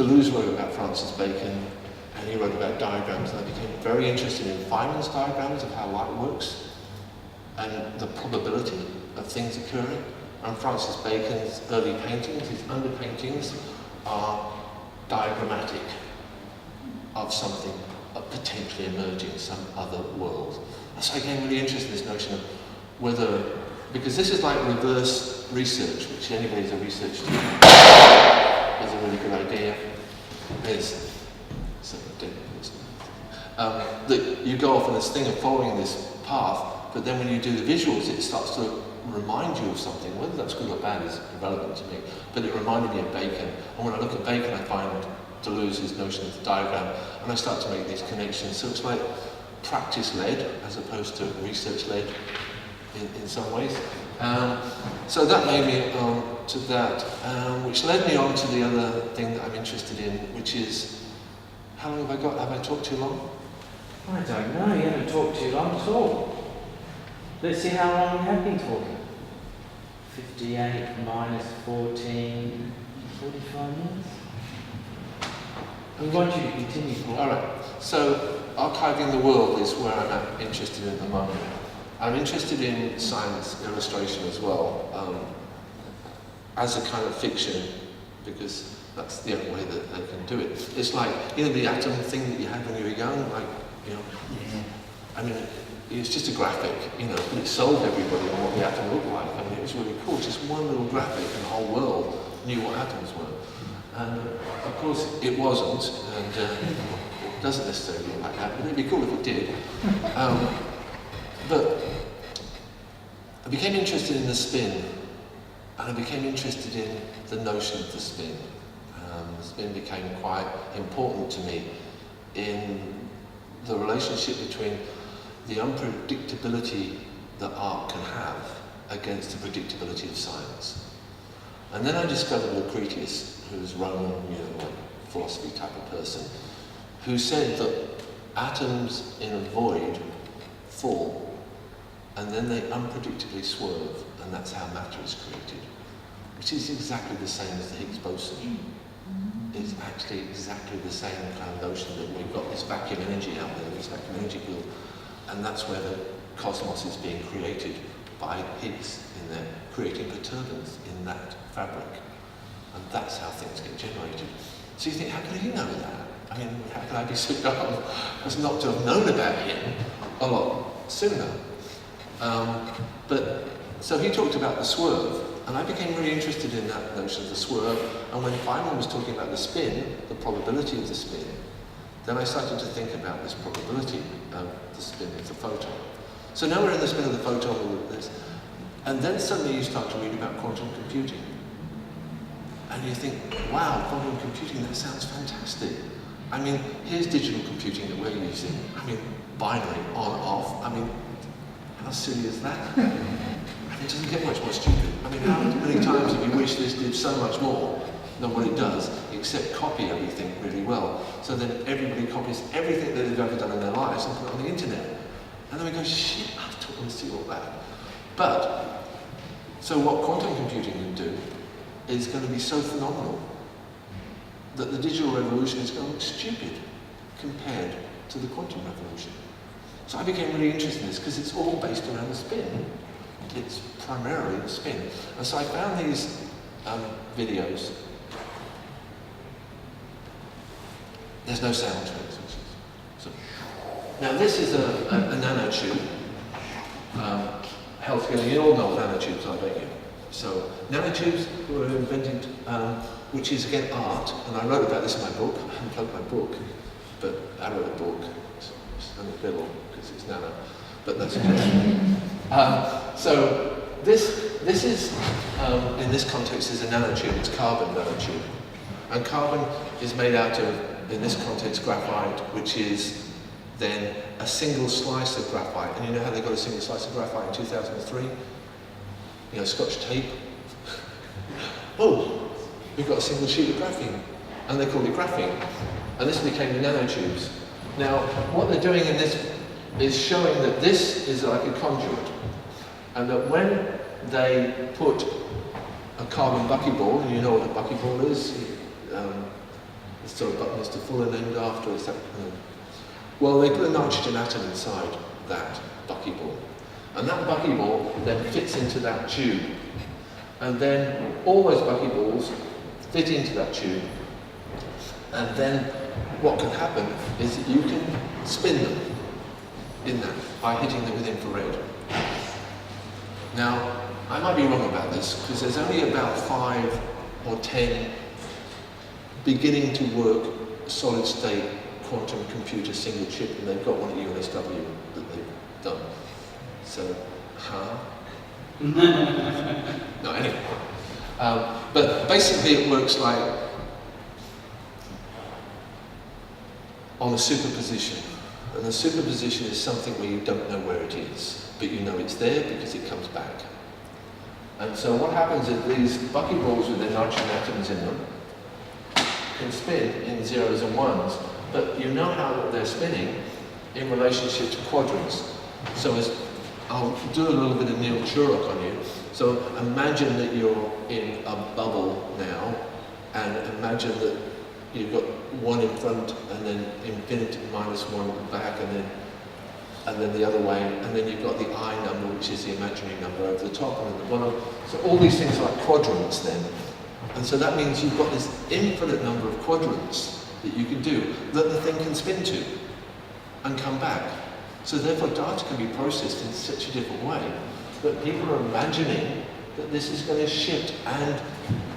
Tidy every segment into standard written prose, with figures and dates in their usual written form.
Deleuze wrote about Francis Bacon, and he wrote about diagrams, and I became very interested in Feynman's diagrams of how light works, and the probability of things occurring. And Francis Bacon's early paintings, his underpaintings, are diagrammatic of something potentially emerging, some other world. And so I became really interested in this notion of whether, because this is like reverse research, which anybody who's a research student is a really good idea. That you go off on this thing of following this path, but then when you do the visuals, it starts to remind you of something. Whether that's good or bad is irrelevant to me, but it reminded me of Bacon. And when I look at Bacon, I find Deleuze's notion of the diagram, and I start to make these connections. So it's like practice-led as opposed to research-led in some ways. So that made me to that, which led me on to the other thing that I'm interested in, which is, how long have I got? Have I talked too long? I don't know, you haven't talked too long at all. Let's see how long you have been talking. 58 minus 14, 45 minutes. We want you to continue, Paul. All right. So archiving the world is where I'm interested in at the moment. I'm interested in science illustration as well, as a kind of fiction, because that's the only way that they can do it. It's like, you know, the atom thing that you had when you were young, like, you know, I mean, it's just a graphic, you know, but it sold everybody on what the atom looked like. I mean, it was really cool. Just one little graphic and the whole world knew what atoms were. And of course, it wasn't, and it doesn't necessarily look like that, but it'd be cool if it did. But I became interested in the spin, and I became interested in the notion of the spin. The spin became quite important to me in the relationship between the unpredictability that art can have against the predictability of science. And then I discovered Lucretius, who's Roman, you know, like philosophy type of person, who said that atoms in a void fall, and then they unpredictably swerve, and that's how matter is created, which is exactly the same as the Higgs boson. It's actually exactly the same kind of notion that we've got this vacuum energy out there, this vacuum energy field, and that's where the cosmos is being created by Higgs in there, creating perturbance in that fabric. And that's how things get generated. So you think, how could he know that? I mean, how could I be so dumb as not to have known about him a lot sooner? So he talked about the swerve, and I became really interested in that notion of the swerve. And when Feynman was talking about the spin, the probability of the spin, then I started to think about this probability of the spin of the photon. So now we're in the spin of the photon, all of this. And then suddenly you start to read about quantum computing. And you think, wow, quantum computing, that sounds fantastic. I mean, here's digital computing that we're using. I mean, binary, on, off. I mean, how silly is that? I mean, it doesn't get much more stupid. I mean, how many times have you wished this did so much more than what it does, except copy everything really well? So then everybody copies everything that they've ever done in their lives and put it on the internet. And then we go, shit, I don't want to see all that. But, so what quantum computing can do is going to be so phenomenal that the digital revolution is going to look stupid compared to the quantum revolution. So I became really interested in this because it's all based around the spin. It's primarily the spin. And so I found these videos. There's no sound to it. So, now this is a nanotube. Health together. You all know what nanotubes are, don't you? So nanotubes were invented, which is again art, and I wrote about this in my book. I haven't plugged my book, but I wrote a book. It's in the middle because it's nano, but that's okay. So this is in this context is a nanotube. It's carbon nanotube, and carbon is made out of, in this context, graphite, which is then a single slice of graphite. And you know how they got a single slice of graphite in 2003? You know, Scotch tape. Oh, we've got a single sheet of graphene. And they called it graphene. And this became the nanotubes. Now, what they're doing in this is showing that this is like a conduit. And that when they put a carbon buckyball, and you know what a buckyball is, This sort of button is the full and named after. Well, they put a nitrogen atom inside that buckyball. And that buckyball then fits into that tube. And then all those buckyballs fit into that tube. And then what can happen is that you can spin them in that by hitting them with infrared. Now, I might be wrong about this, because there's only about 5 or 10 beginning to work solid-state quantum computer single chip, and they've got one at UNSW that they've done. So, no, anyway. But basically it works like on a superposition. And a superposition is something where you don't know where it is, but you know it's there because it comes back. And so what happens is these buckyballs with their nitrogen atoms in them can spin in zeros and ones, but you know how they're spinning in relationship to quadrants. So as I'll do a little bit of Neil Turok on you. So imagine that you're in a bubble now, and imagine that you've got 1 in front, and then infinity minus 1 at the back, and then the other way, and then you've got the I number, which is the imaginary number over the top and at the bottom. So all these things are like quadrants then. And so that means you've got this infinite number of quadrants that you can do, that the thing can spin to and come back. So therefore data can be processed in such a different way that people are imagining that this is going to shift. And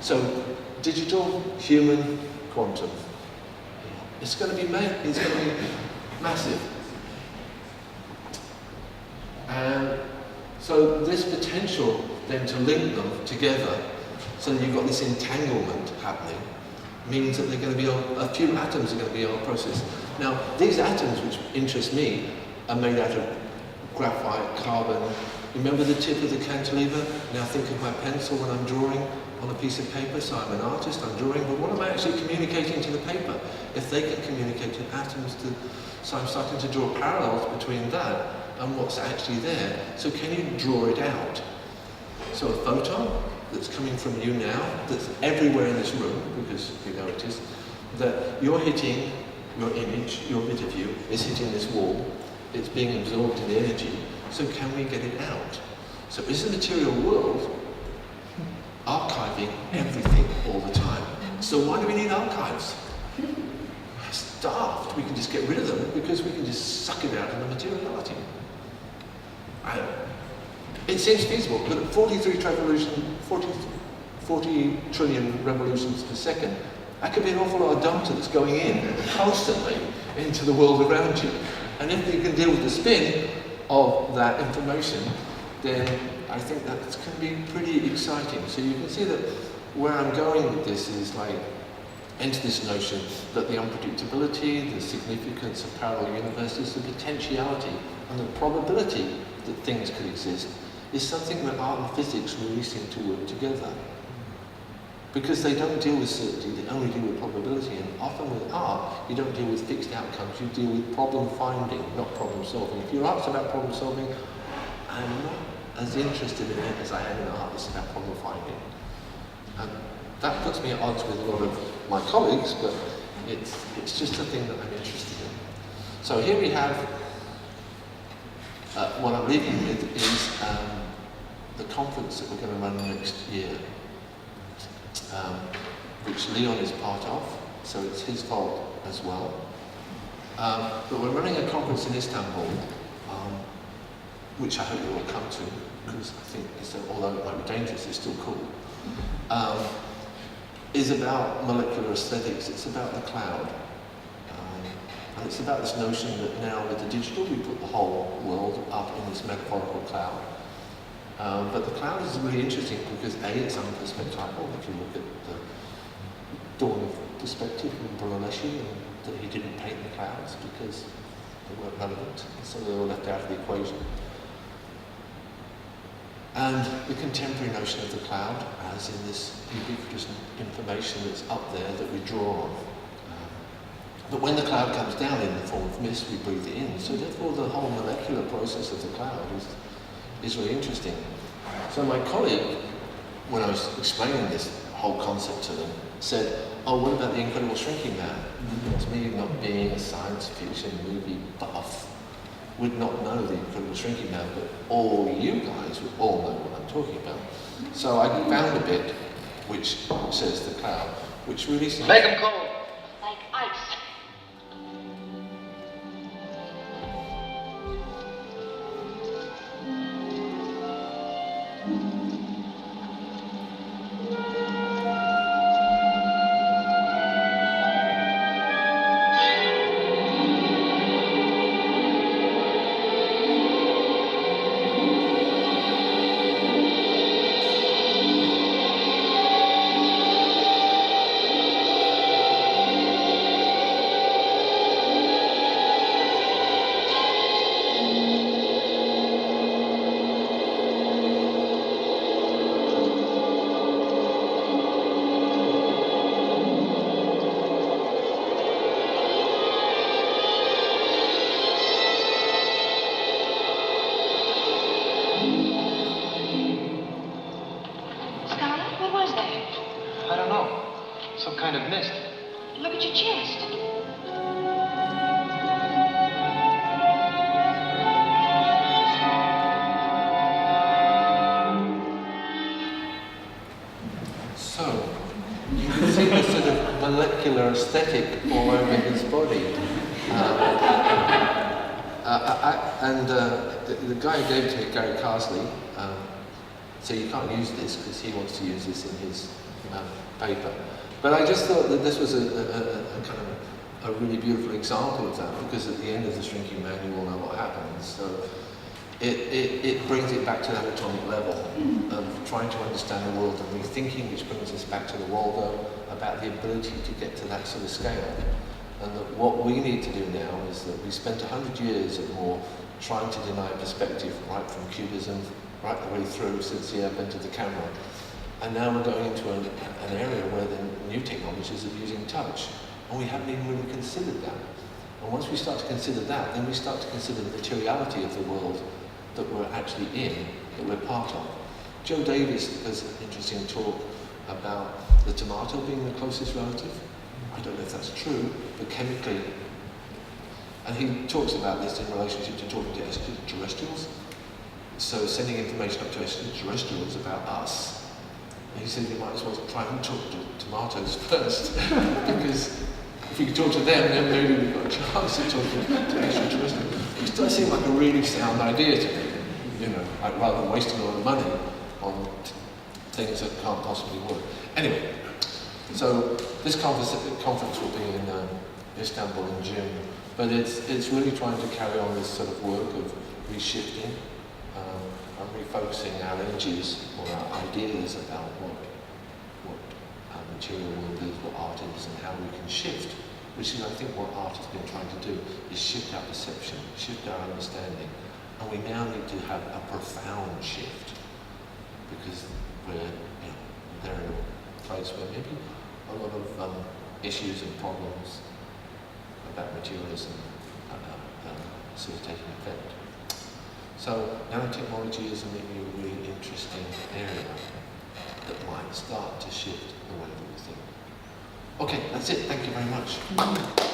so digital, human, quantum. It's going to be massive. And so this potential then to link them together, so that you've got this entanglement happening, means that they're going to be a few atoms are going to be able to process. Now, these atoms, which interest me, are made out of graphite, carbon. Remember the tip of the cantilever? Now think of my pencil when I'm drawing on a piece of paper. So I'm an artist, I'm drawing, but what am I actually communicating to the paper? If they can communicate to atoms, so I'm starting to draw parallels between that and what's actually there. So can you draw it out? So a photon that's coming from you now, that's everywhere in this room, because you know it is, that you're hitting, your image, your bit of you, is hitting this wall, it's being absorbed in the energy, so can we get it out? So is the material world archiving everything all the time? So why do we need archives? It's daft, we can just get rid of them because we can just suck it out in the materiality. Right? It seems feasible, but at 40 trillion revolutions per second, that could be an awful lot of data that's going in constantly into the world around you. And if you can deal with the spin of that information, then I think that's going to be pretty exciting. So you can see that where I'm going with this is like into this notion that the unpredictability, the significance of parallel universes, the potentiality and the probability that things could exist is something that art and physics really seem to work together. Because they don't deal with certainty, they only deal with probability, and often with art, you don't deal with fixed outcomes, you deal with problem finding, not problem solving. If your art's about problem solving, I'm not as interested in it as I am in art that's about problem finding. And that puts me at odds with a lot of my colleagues, but it's just a thing that I'm interested in. So here we have, what I'm leaving with is the conference that we're going to run next year. Which Leon is part of, so it's his fault as well. But we're running a conference in Istanbul, which I hope you all come to, because I think, although it might be dangerous, it's still cool. Is about molecular aesthetics, it's about the cloud. And it's about this notion that now with the digital, we put the whole world up in this metaphorical cloud. But the cloud is really interesting because A, it's unperspectival. If you look at the dawn of perspective from Brunelleschi, and that he didn't paint the clouds because they weren't relevant, so they were left out of the equation. And the contemporary notion of the cloud as in this ubiquitous information that's up there that we draw on. But when the cloud comes down in the form of mist, we breathe it in. So therefore the whole molecular process of the cloud is really interesting. So my colleague, when I was explaining this whole concept to them, said, oh, what about The Incredible Shrinking Man? It's me not being a science fiction movie buff would not know The Incredible Shrinking Man, but all you guys would all know what I'm talking about. So I found a bit which says the cloud, which really seems... Make them cold. Like ice. I don't know. Some kind of mist. Look at your chest. So, you can see the sort of molecular aesthetic all over his body. The guy who gave it to me, Gary Carsley, so you can't use this because he wants to use this in his paper. But I just thought that this was a kind of a really beautiful example of that, because at the end of the shrinking man you all know what happens. So it brings it back to that atomic level of trying to understand the world and rethinking, which brings us back to the Waldo about the ability to get to that sort of scale. And that what we need to do now is that we spent 100 years or more trying to deny perspective, right from Cubism right the way through since the advent of the camera. And now we're going into an area where the new technologies are using touch. And we haven't even really considered that. And once we start to consider that, then we start to consider the materiality of the world that we're actually in, that we're part of. Joe Davis does an interesting talk about the tomato being the closest relative. I don't know if that's true, but chemically, and he talks about this in relationship to talking to extraterrestrials. So sending information up to extraterrestrials about us. And he said you might as well try and talk to tomatoes first, because if you can talk to them, then maybe we've got a chance of talking to extraterrestrials. Which does seem like a really sound idea to me. You know, I'd rather than wasting a lot of money on things that can't possibly work. Anyway, so this conference will be in Istanbul in June, but it's really trying to carry on this sort of work of reshifting and refocusing our energies or our ideas about what our material world is, what art is, and how we can shift, which is, I think, what art has been trying to do, is shift our perception, shift our understanding. And we now need to have a profound shift, because we're in a place where maybe a lot of issues and problems about materialism are sort of taking effect. So nanotechnology is a really interesting area that might start to shift the way that we think. Okay, that's it. Thank you very much.